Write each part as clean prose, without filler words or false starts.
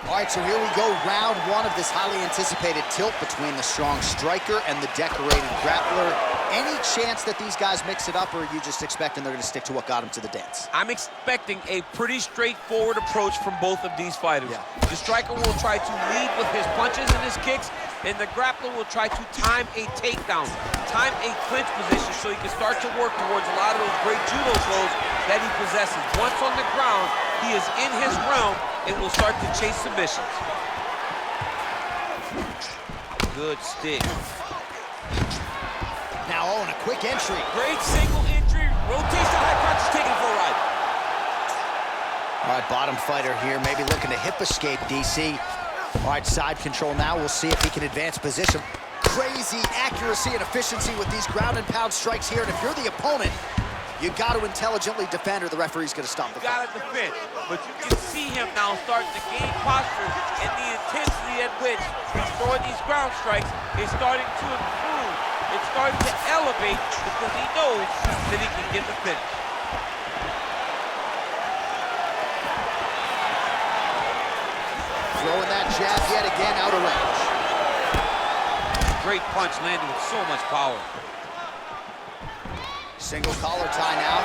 All right, so here we go, round one of this highly anticipated tilt between the strong striker and the decorated grappler. Any chance that these guys mix it up, or are you just expecting they're going to stick to what got them to the dance? I'm expecting a pretty straightforward approach from both of these fighters. Yeah. The striker will try to lead with his punches and his kicks, and the grappler will try to time a takedown, time a clinch position so he can start to work towards a lot of those great judo throws that he possesses. Once on the ground, he is in his realm and will start to chase submissions. Good stick. Now, and a quick entry. Great single entry, rotates the high crotch, is taking it for a ride. All right, bottom fighter here, maybe looking to hip escape, DC. All right, side control now. We'll see if he can advance position. Crazy accuracy and efficiency with these ground and pound strikes here. And if you're the opponent, you got to intelligently defend or the referee's going to stop the fight. You got to defend, but you can see him now starting to gain posture, and the intensity at which he's throwing these ground strikes is starting to improve. It's starting to elevate because he knows that he can get the finish. Throwing that jab yet again out of range. Great punch landed with so much power. Single collar tie now.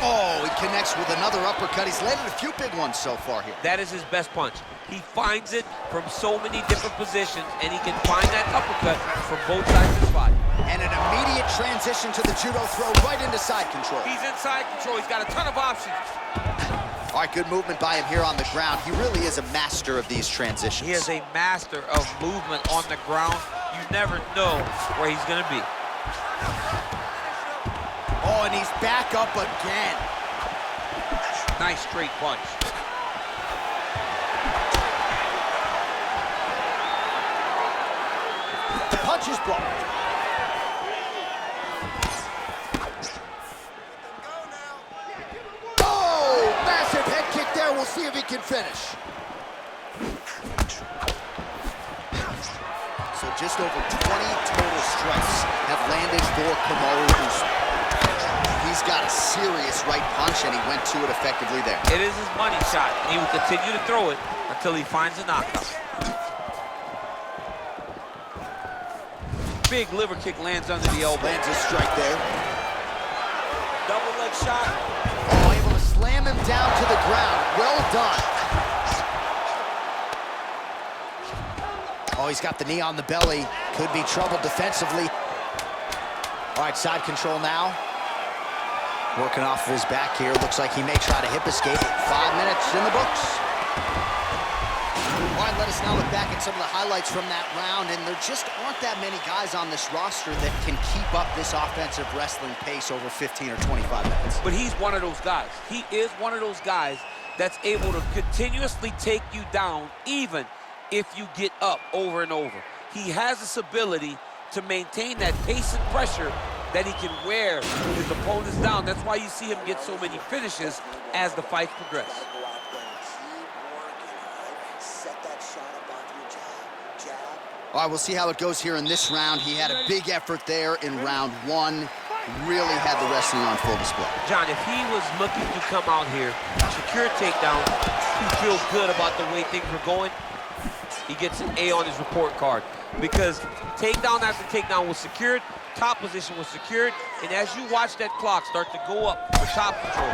Oh, he connects with another uppercut. He's landed a few big ones so far here. That is his best punch. He finds it from so many different positions, and he can find that uppercut from both sides of his body. And an immediate transition to the judo throw right into side control. He's in side control. He's got a ton of options. All right, good movement by him here on the ground. He really is a master of these transitions. He is a master of movement on the ground. You never know where he's going to be. Oh, and he's back up again. Nice straight punch. The punch is blocked. Oh, massive head kick there. We'll see if he can finish. So just over 20 total strikes have landed for Kamaru Usman. He's got a serious right punch, and he went to it effectively there. It is his money shot, and he will continue to throw it until he finds a knockout. Big liver kick lands under the elbow. Lands a strike there. Double leg shot. Oh, able to slam him down to the ground. Well done. Oh, he's got the knee on the belly. Could be trouble defensively. All right, side control now. Working off of his back here. Looks like he may try to hip escape. 5 minutes in the books. All right, let us now look back at some of the highlights from that round, and there just aren't that many guys on this roster that can keep up this offensive wrestling pace over 15 or 25 minutes. But he's one of those guys. He is one of those guys that's able to continuously take you down even if you get up over and over. He has this ability to maintain that pace and pressure that he can wear his opponents down. That's why you see him get so many finishes as the fights progress. All right, we'll see how it goes here in this round. He had a big effort there in round one. Really had the wrestling on full display. John, if he was looking to come out here, secure a takedown, he feels good about the way things were going, he gets an A on his report card. Because takedown after takedown was secured, top position was secured, and as you watch that clock start to go up for top control,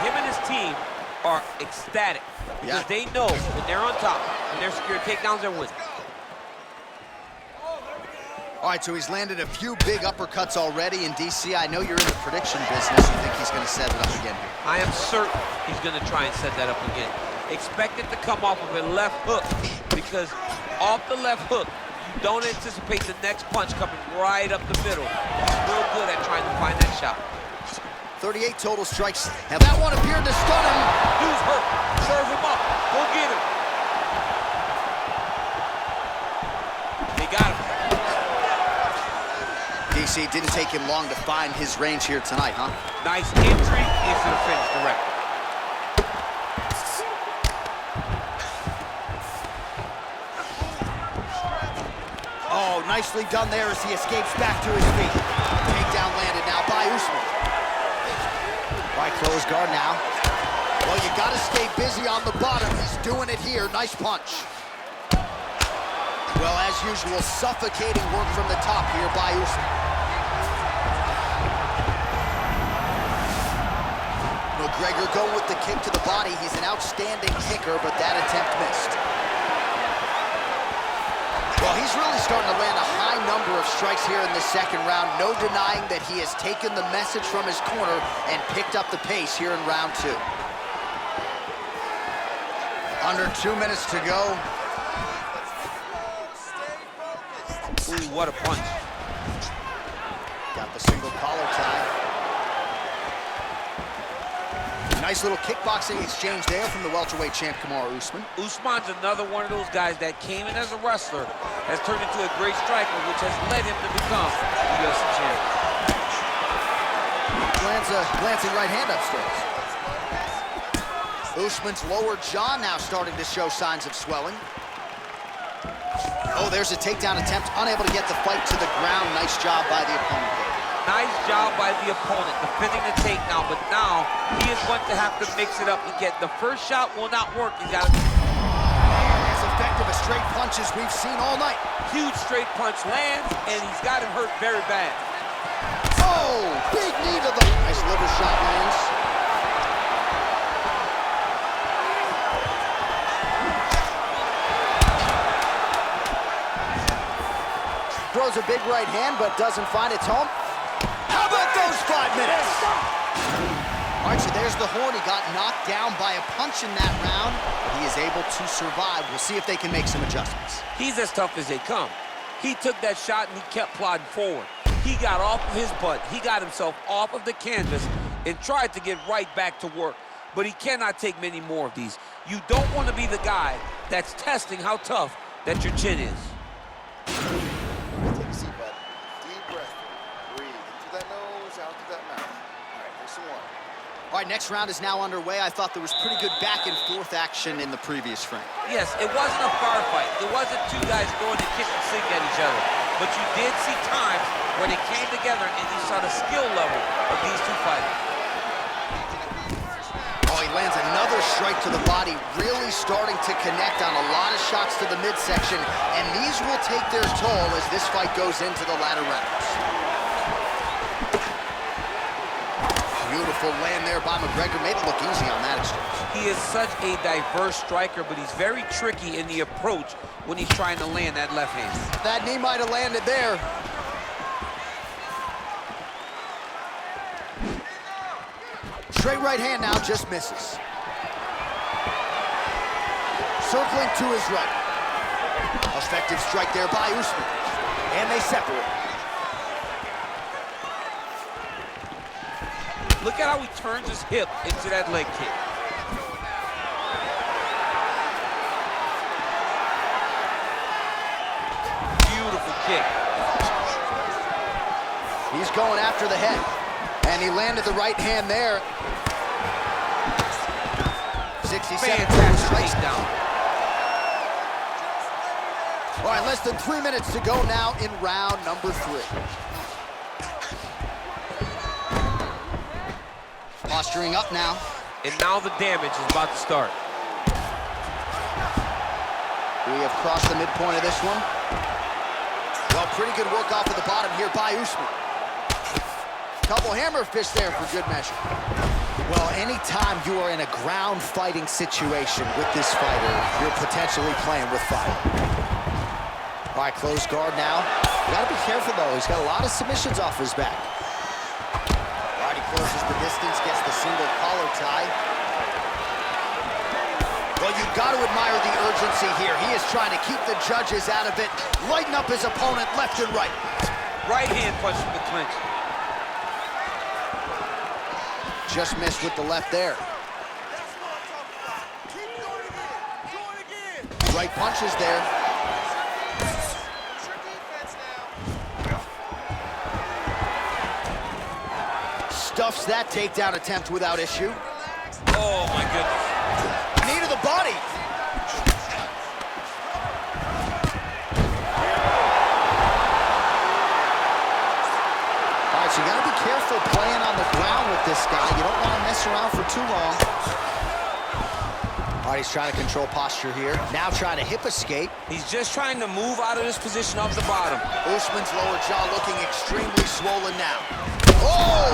him and his team are ecstatic because they know when they're on top, when they're secured takedowns, they're winning. All right, so he's landed a few big uppercuts already. And DC, I know you're in the prediction business. You think he's going to set it up again here? I am certain he's going to try and set that up again. Expect it to come off of a left hook, because off the left hook, you don't anticipate the next punch coming right up the middle. He's real good at trying to find that shot. 38 total strikes. Now that one appeared to stun him. Dude's hurt. Serve him up. Go get him. They got him. DC, didn't take him long to find his range here tonight, huh? Nice entry into the finish direct. Oh, nicely done there as he escapes back to his feet. Takedown landed now by Usman. Right, close guard now. Well, you got to stay busy on the bottom. He's doing it here. Nice punch. Well, as usual, suffocating work from the top here by Usman. McGregor going with the kick to the body. He's an outstanding kicker, but that attempt missed. Well, he's really starting to land a high number of strikes here in the second round. No denying that he has taken the message from his corner and picked up the pace here in round 2. Under 2 minutes to go. Ooh, what a punch. Got the single collar tie. Nice little kickboxing exchange there from the welterweight champ, Kamaru Usman. Usman's another one of those guys that came in as a wrestler, has turned into a great striker, which has led him to become the UFC champ. Lands a glancing right hand upstairs. Usman's lower jaw now starting to show signs of swelling. Oh, there's a takedown attempt, unable to get the fight to the ground. Nice job by the opponent there. Nice job by the opponent, defending the takedown, but now he is going to have to mix it up again. The first shot will not work. He's got as effective a straight punch as we've seen all night. Huge straight punch lands, and he's got him hurt very bad. Oh, big knee to the... Nice liver shot lands. Throws a big right hand, but doesn't find its home. How about those 5 minutes? All right, so there's the horn. He got knocked down by a punch in that round. He is able to survive. We'll see if they can make some adjustments. He's as tough as they come. He took that shot and he kept plodding forward. He got off of his butt. He got himself off of the canvas and tried to get right back to work. But he cannot take many more of these. You don't want to be the guy that's testing how tough that your chin is. All right, next round is now underway. I thought there was pretty good back and forth action in the previous frame. Yes, it wasn't a firefight. It wasn't two guys throwing the kitchen sink at each other. But you did see times where they came together and you saw the skill level of these two fighters. Oh, he lands another strike to the body, really starting to connect on a lot of shots to the midsection. And these will take their toll as this fight goes into the latter rounds. Beautiful land there by McGregor. Made it look easy on that exchange. He is such a diverse striker, but he's very tricky in the approach when he's trying to land that left hand. That knee might have landed there. Straight right hand now, just misses. Circling to his right. Effective strike there by Usman. And they separate. Look at how he turns his hip into that leg kick. Beautiful kick. He's going after the head. And he landed the right hand there. 67 strikes down. All right, less than 3 minutes to go now in round number 3. Posturing up now. And now the damage is about to start. We have crossed the midpoint of this one. Well, pretty good work off of the bottom here by Usman. Couple hammer fists there for good measure. Well, anytime you are in a ground fighting situation with this fighter, you're potentially playing with fire. All right, closed guard now. You gotta be careful though. He's got a lot of submissions off his back. All right, he closes the distance, gets the single collar tie. Well, you've got to admire the urgency here. He is trying to keep the judges out of it, lighten up his opponent left and right. Right hand punch from the clinch. Just missed with the left there. Right punches there. Stuffs that takedown attempt without issue. Oh, my goodness. Knee to the body. All right, so you got to be careful playing on the ground with this guy. You don't want to mess around for too long. All right, he's trying to control posture here. Now trying to hip escape. He's just trying to move out of this position off the bottom. Usman's lower jaw looking extremely swollen now. Oh!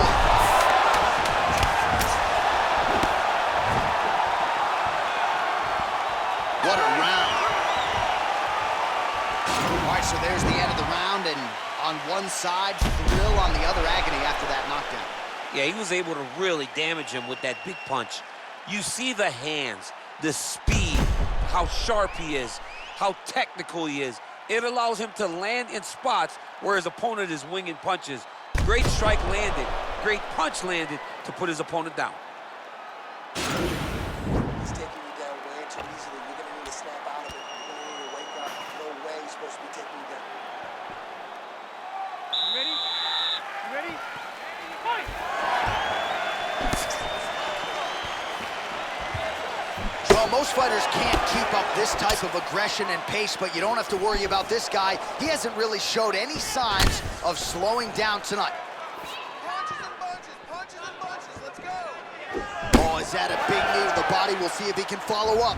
What a round. All right, so there's the end of the round, and on one side, thrill, on the other, agony after that knockdown. Yeah, he was able to really damage him with that big punch. You see the hands, the speed, how sharp he is, how technical he is. It allows him to land in spots where his opponent is winging punches. Great strike landed, great punch landed to put his opponent down. He's taking you down way too easily. You're going to need to snap out of it. You're going to need to wake up. No way he's supposed to be taking you down. You ready? You ready? Fight! Well, most fighters can't keep up this type of aggression and pace, but you don't have to worry about this guy. He hasn't really showed any signs of slowing down tonight. Punches and bunches, let's go. Oh, is that a big knee to the body? We'll see if he can follow up.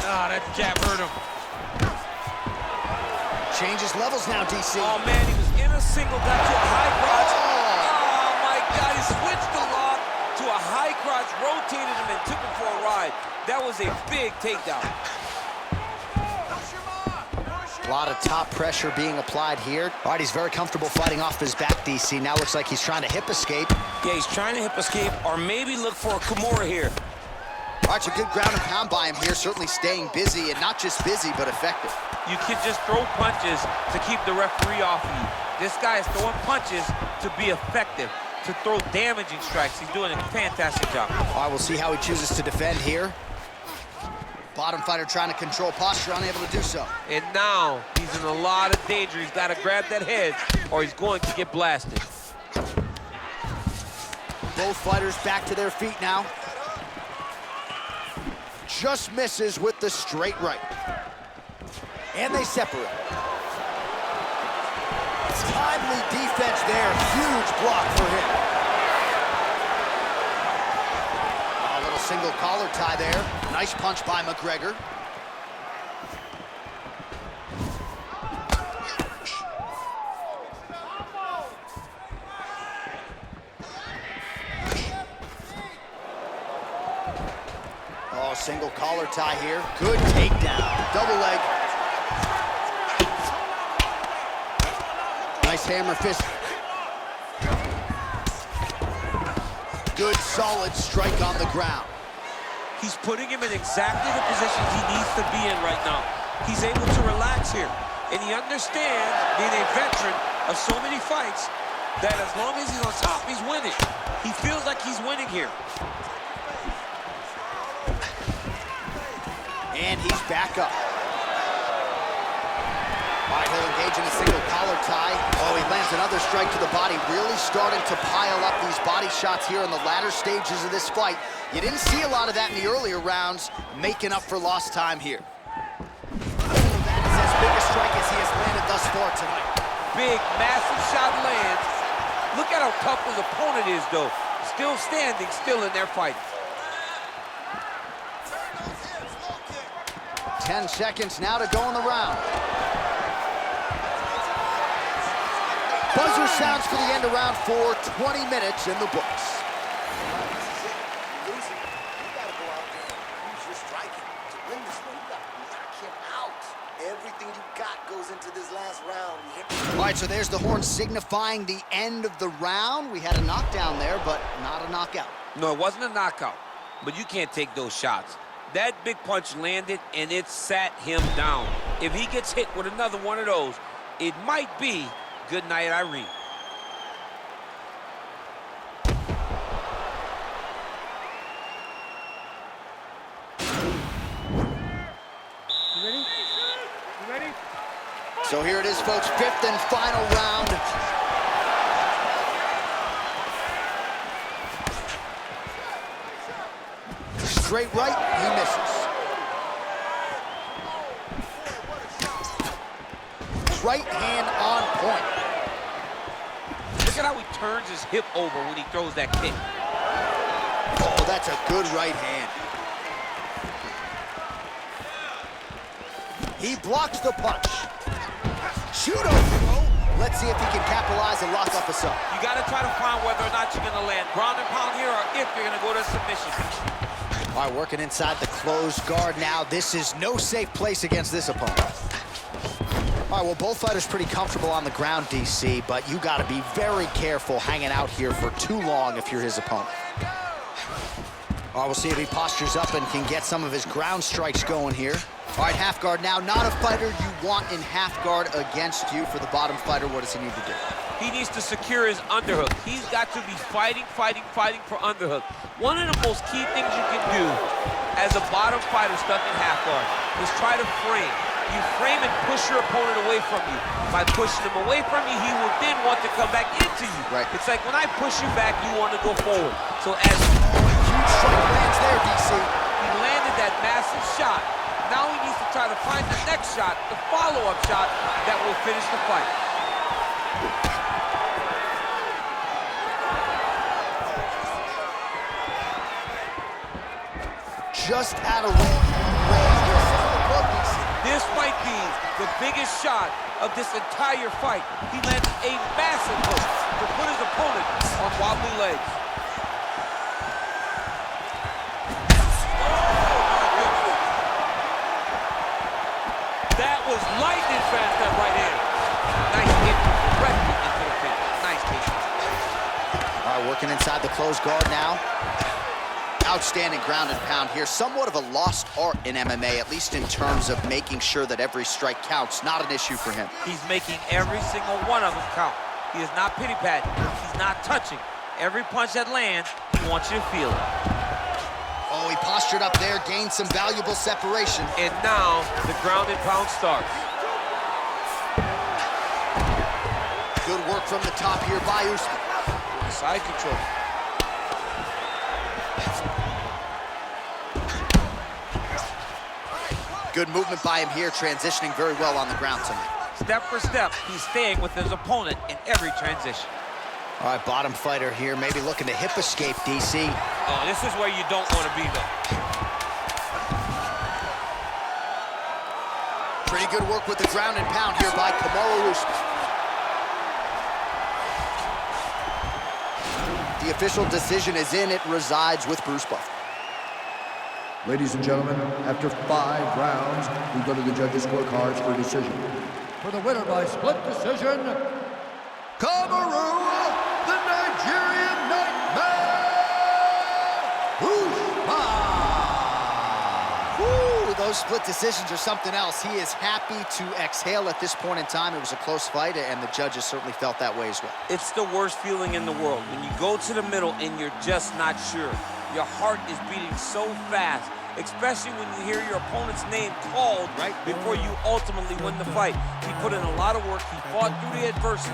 Ah, that jab hurt him. Changes levels now, DC. Oh, man, he was in a single, got to a high crotch. Oh, my God, he switched the lock to a high crotch, rotated him, and took him for a ride. That was a big takedown. A lot of top pressure being applied here. All right, he's very comfortable fighting off his back, DC. Now looks like he's trying to hip escape. Yeah, he's trying to hip escape or maybe look for a Kamara here. All right, so good ground and pound by him here, certainly staying busy, and not just busy, but effective. You can just throw punches to keep the referee off of you. This guy is throwing punches to be effective, to throw damaging strikes. He's doing a fantastic job. All right, we'll see how he chooses to defend here. Bottom fighter trying to control posture, unable to do so. And now he's in a lot of danger. He's got to grab that head or he's going to get blasted. Both fighters back to their feet now. Just misses with the straight right. And they separate. Timely defense there. Huge block for him. A little single collar tie there. Nice punch by McGregor. Oh, single collar tie here. Good takedown. Double leg. Nice hammer fist. Good solid strike on the ground. He's putting him in exactly the position he needs to be in right now. He's able to relax here. And he understands, being a veteran of so many fights, that as long as he's on top, he's winning. He feels like he's winning here. And he's back up. All right, he'll engage in a single collar tie. Oh, he lands another strike to the body, really starting to pile up these body shots here in the latter stages of this fight. You didn't see a lot of that in the earlier rounds, making up for lost time here. That is as big a strike as he has landed thus far tonight. Big, massive shot lands. Look at how tough his opponent is, though. Still standing, still in their fight. 10 seconds now to go in the round. Buzzer sounds for the end of round 4, 20 minutes in the books. Losing, you got to go out there and use your striking to win this one. You got to knock him out. Everything you got goes into this last round. All right, so there's the horn signifying the end of the round. We had a knockdown there, but not a knockout. No, it wasn't a knockout, but you can't take those shots. That big punch landed, and it sat him down. If he gets hit with another one of those, it might be good night, Irene. You ready? You ready? So here it is, folks, 5th and final round. Straight right, he misses. Right hand on point. Look at how he turns his hip over when he throws that kick. Oh, that's a good right hand. He blocks the punch. Judo throw. Let's see if he can capitalize and lock up a sub. You got to try to find whether or not you're going to land ground and pound here or if you're going to go to submission. All right, working inside the closed guard now. This is no safe place against this opponent. All right, well, both fighters pretty comfortable on the ground, DC, but you got to be very careful hanging out here for too long if you're his opponent. All right, we'll see if he postures up and can get some of his ground strikes going here. All right, half guard now. Not a fighter you want in half guard against you. For the bottom fighter, what does he need to do? He needs to secure his underhook. He's got to be fighting for underhook. One of the most key things you can do as a bottom fighter stuck in half guard is try to frame. You frame and push your opponent away from you. By pushing him away from you, he will then want to come back into you. Right. It's like when I push you back, you want to go forward. So as Huge strike lands there, DC. he landed that massive shot, now he needs to try to find the next shot, the follow-up shot that will finish the fight. Just out of range. This might be the biggest shot of this entire fight. He landed a massive hook to put his opponent on wobbly legs. That was lightning fast, that right hand. Nice hit directly into the pin. Nice hit. All right, working inside the closed guard now. Outstanding ground and pound here. Somewhat of a lost art in MMA, at least in terms of making sure that every strike counts. Not an issue for him. He's making every single one of them count. He is not pity-patting. He's not touching. Every punch that lands, he wants you to feel it. Oh, he postured up there, gained some valuable separation. And now, the ground and pound starts. Good work from the top here by Usman. Side control. Good movement by him here, transitioning very well on the ground tonight. Step for step, he's staying with his opponent in every transition. All right, bottom fighter here, maybe looking to hip escape, DC. Oh, this is where you don't want to be, though. Pretty good work with the ground and pound here by Kamaru Usman. The official decision is in. It resides with Bruce Buffer. Ladies and gentlemen, after 5 rounds, we go to the judges' scorecards for a decision. For the winner by split decision, Kamaru, the Nigerian Nightmare, Usman! Woo, those split decisions are something else. He is happy to exhale at this point in time. It was a close fight, and the judges certainly felt that way as well. It's the worst feeling in the world when you go to the middle and you're just not sure. Your heart is beating so fast, especially when you hear your opponent's name called right before you ultimately win the fight. He put in a lot of work. He fought through the adversity.